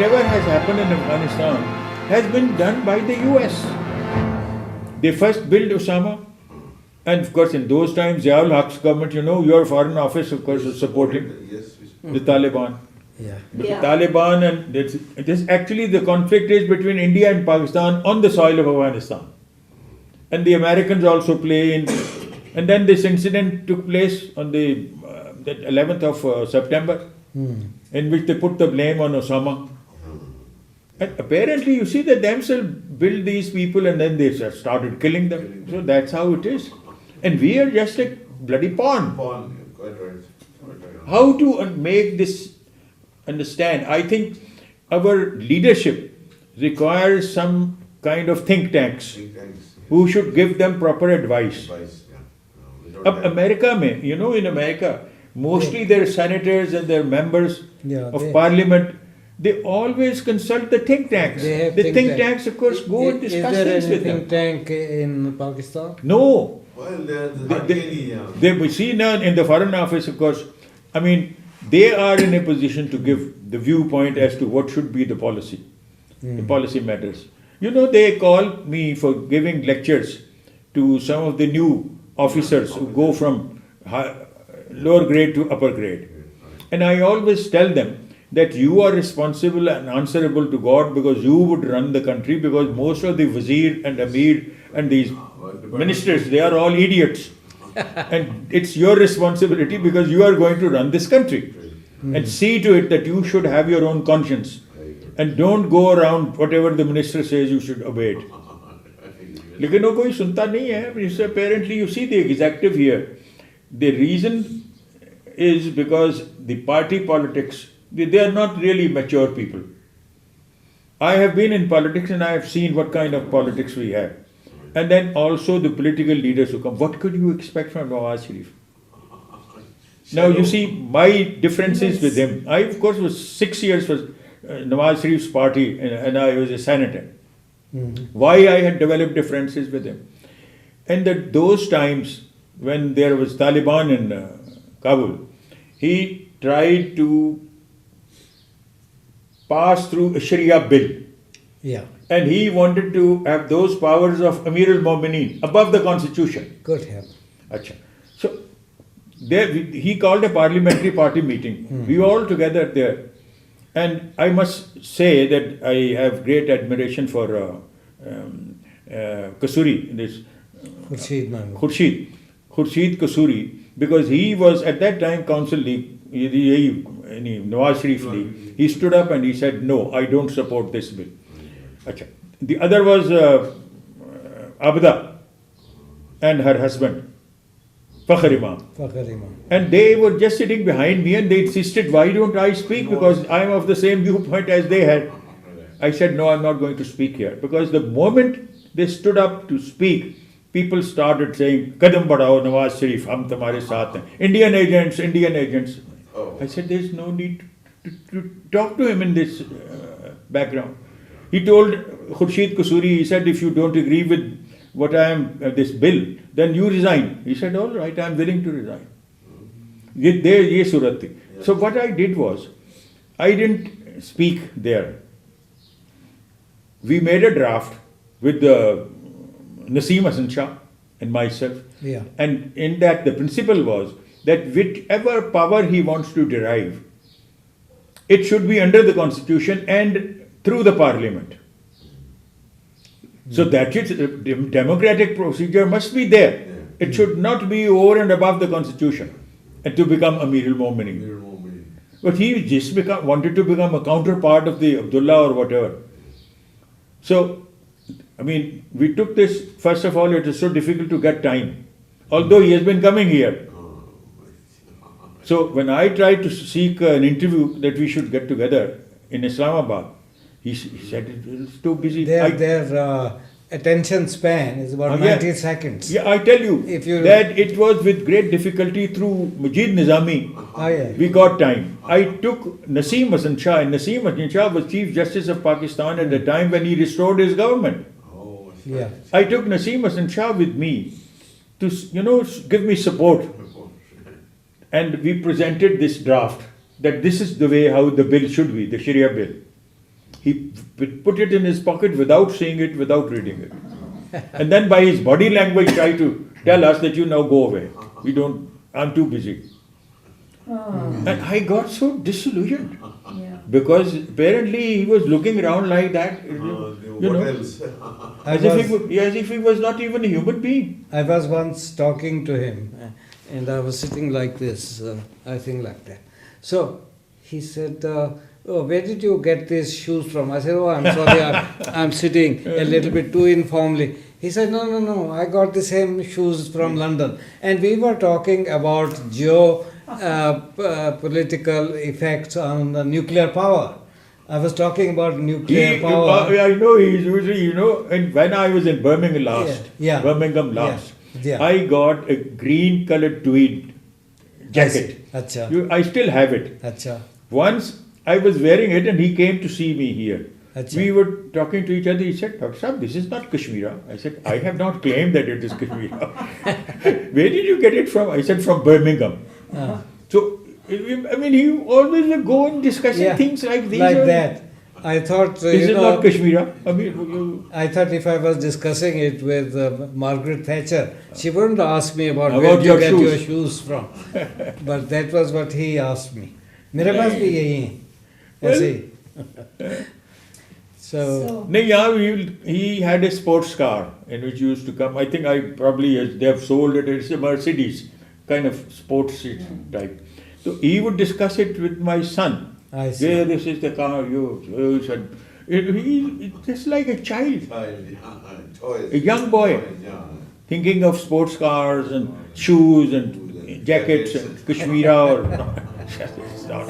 whatever has happened in Afghanistan has been done by the US. They first built Osama, and of course in those times Ziaul Haq's government, your foreign office of course was supporting the Taliban. Yeah. But the Taliban, and this actually the conflict is between India and Pakistan on the soil of Afghanistan. And the Americans also play in, and then this incident took place on the 11th of September, in which they put the blame on Osama. And apparently, you see that themselves build these people and then they started killing them. So that's how it is. And we are just like bloody pawn. Quite right. How to make this understand? I think our leadership requires some kind of think tanks who should give them proper advice. Ab America mein, in America, mostly their senators and their members of parliament, they always consult the think tanks. They have The think tanks, of course, go and Is discuss there things any with them. think tank in Pakistan? No. Well, they They see now in the foreign office, of course, I mean, they are in a position to give the viewpoint as to what should be the policy, the policy matters. They call me for giving lectures to some of the new officers who go from lower grade to upper grade. And I always tell them that you are responsible and answerable to God because you would run the country, because most of the wazir and amir and these ministers, they are all idiots. And it's your responsibility because you are going to run this country. And see to it that you should have your own conscience. And don't go around whatever the minister says you should obey it. लेकिन वो कोई सुनता नहीं है. Apparently you see the executive here. The reason is because the party politics, they are not really mature people. I have been in politics and I have seen what kind of politics we have. And then also the political leaders who come. What could you expect from Nawaz Sharif? Now you see my differences with him. I of course was 6 years for Nawaz Sharif's party and I was a senator. Why I had developed differences with him. And that those times when there was Taliban in Kabul, he tried to pass through a Sharia bill. Yeah. And he wanted to have those powers of Amir al-Mu'mineen above the constitution. Good help. Achha. So he called a parliamentary party meeting. We were all together there. And I must say that I have great admiration for Kasuri, this Khurshid Kasuri, because he was at that time Council League, Nawaz Sharif League. He stood up and he said, no, I don't support this bill. Achha. The other was Abda and her husband, Fakhr Imam. And they were just sitting behind me and they insisted, why don't I speak? Because I am of the same viewpoint as they had. I said, no, I'm not going to speak here. Because the moment they stood up to speak, people started saying, Kadam badhao Nawaz Sharif, hum tumhare saath hain. Indian agents, Indian agents. I said, there's no need to talk to him in this background. He told Khurshid Kasuri, he said, if you don't agree with what I am, this bill, then you resign. He said, all right, I am willing to resign. Ye surat thi. So what I did was, I didn't speak there. We made a draft with Naseem Hasan Shah and myself. Yeah. And in that, the principle was that whichever power he wants to derive, it should be under the constitution and through the parliament. So that democratic procedure must be there. It should not be over and above the constitution and to become Amir al-Mu'mineen. But he just wanted to become a counterpart of the Abdullah or whatever. So, I mean, we took this, first of all, it is so difficult to get time. Although he has been coming here. So, when I tried to seek an interview that we should get together in Islamabad, he said it was too busy. Their attention span is about 90 seconds. Yeah, I tell you that it was with great difficulty through Majid Nizami. We got time. I took Naseem Hasan Shah, and Naseem Hasan Shah was Chief Justice of Pakistan at the time when he restored his government. I took Naseem Hasan Shah with me to, give me support. And we presented this draft, that this is the way how the bill should be, the Sharia bill. he put it in his pocket without seeing it, without reading it. And then by his body language tried to tell us that you now go away. We don't, I'm too busy. And I got so disillusioned. Yeah. Because apparently he was looking around like that, you What know, else? as if he was not even a human being. I was once talking to him, and I was sitting like this, I think like that. So he said, "Oh, where did you get these shoes from?" I said, "Oh, I'm sorry, I'm sitting a little bit too informally." He said, "No, I got the same shoes from London." And we were talking about political effects on the nuclear power. I was talking about nuclear power. I know he's usually, and when I was in Birmingham last, Yeah. Yeah. I got a green colored tweed jacket. Acha. I still have it. Acha. Once I was wearing it and he came to see me here. Acha. We were talking to each other. He said, "Dr. Saab, this is not Kashmira." I said, "I have not claimed that it is Kashmira." "Where did you get it from?" I said, "From Birmingham." So, I mean, he always would go and discussing things like these. Like that. I thought, This is not Kashmira. I mean, I thought if I was discussing it with Margaret Thatcher, she wouldn't ask me about where About you your get shoes. your shoes from. But that was what he asked me. मेरे पास भी यही हैं, ऐसे ही. So, No, yeah, he had a sports car in which he used to come. I think they have sold it. It's a Mercedes kind of sports type. So he would discuss it with my son. I see. Yeah, this is the car you said. He's just like a child, Toys. a young boy, Toys, yeah. thinking of sports cars and shoes and jackets and Kashmira or. It's not.